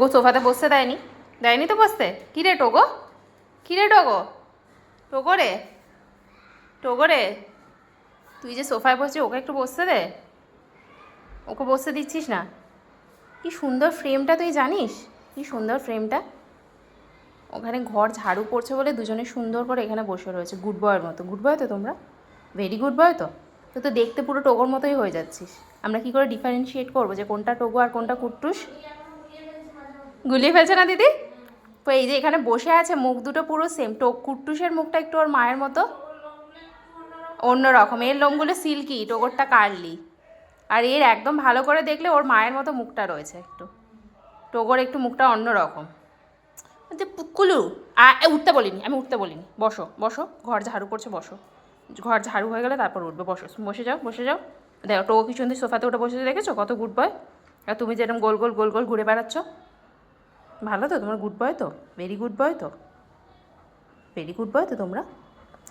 ও সোফাতে বসতে দেয়নি, দেয়নি তো বসতে। কী রে টোগো, কী রে টোগো, টোগো রে, টোগো রে, তুই যে সোফায় বসছিস ওকে একটু বসতে দে, ওকে বসতে দিচ্ছিস না। কি সুন্দর ফ্রেমটা, তুই জানিস কি সুন্দর ফ্রেমটা? ওখানে ঘর ঝাড়ু পড়ছে বলে দুজনে সুন্দর করে এখানে বসে রয়েছে গুড বয়ের মতো। গুড বয় তো তোমরা, ভেরি গুড বয় তো। তো তো দেখতে পুরো টোগোর মতোই হয়ে যাচ্ছিস। আমরা কি করে ডিফারেন্সিয়েট করবো যে কোনটা টোগো আর কোনটা কুট্টুস? গুলিয়ে ফেলছে না দিদি? তো এই যে এখানে বসে আছে, মুখ দুটো পুরো সেম। কুট্টুসের মুখটা একটু ওর মায়ের মতো অন্যরকম, এর লোমগুলো সিল্কি, টোগরটা কার্লি। আর এর একদম ভালো করে দেখলে ওর মায়ের মতো মুখটা রয়েছে একটু, টোগর একটু মুখটা অন্যরকম। যে পুকুলু উঠতে বলিনি, আমি উঠতে বলিনি। বসো বসো, ঘর ঝাড়ু করছে, বসো। ঘর ঝাড়ু হয়ে গেলে তারপর উঠবে, বসো, বসে যাও, বসে যাও। দেখো টোগো কি সুন্দর সোফাতে উঠে বসে দেখেছো, কত গুড বয়। আর তুমি যেরকম গোল গোল গোল গোল ঘুরে বেড়াচ্ছ। ভালো তো তোমার, গুড বয় তো, ভেরি গুড বয় তো, ভেরি গুড বয় তো তোমরা।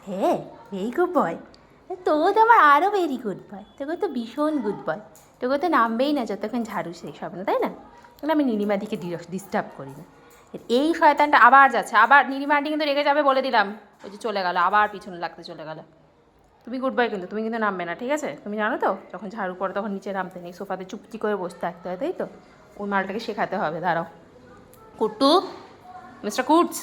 হ্যাঁ, ভেরি গুড বয়। তো আমার আরও ভেরি গুড বয়, তোকে তো ভীষণ গুড বয়। তোকে তো নামবেই না যতক্ষণ ঝাড়ু শেষ হবে না, তাই না? আমি নীলিমাদিকে ডিস্টার্ব করি না। এই শয়তানটা আবার যাচ্ছে, আবার নীলিমা আন্টি কিন্তু রেগে যাবে বলে দিলাম। ওই যে চলে গেল, আবার পিছনে লাগতে চলে গেল। তুমি গুড বয় কিন্তু, তুমি কিন্তু নামবে না, ঠিক আছে? তুমি জানো তো যখন ঝাড়ু পড়ে তখন নিচে নামতে নেই, সোফাতে চুপটি করে বসে থাকতে হয়, তাই তো? ওই মালটাকে শেখাতে হবে, দাঁড়াও। কুট্টু, মিস্টার কুটস,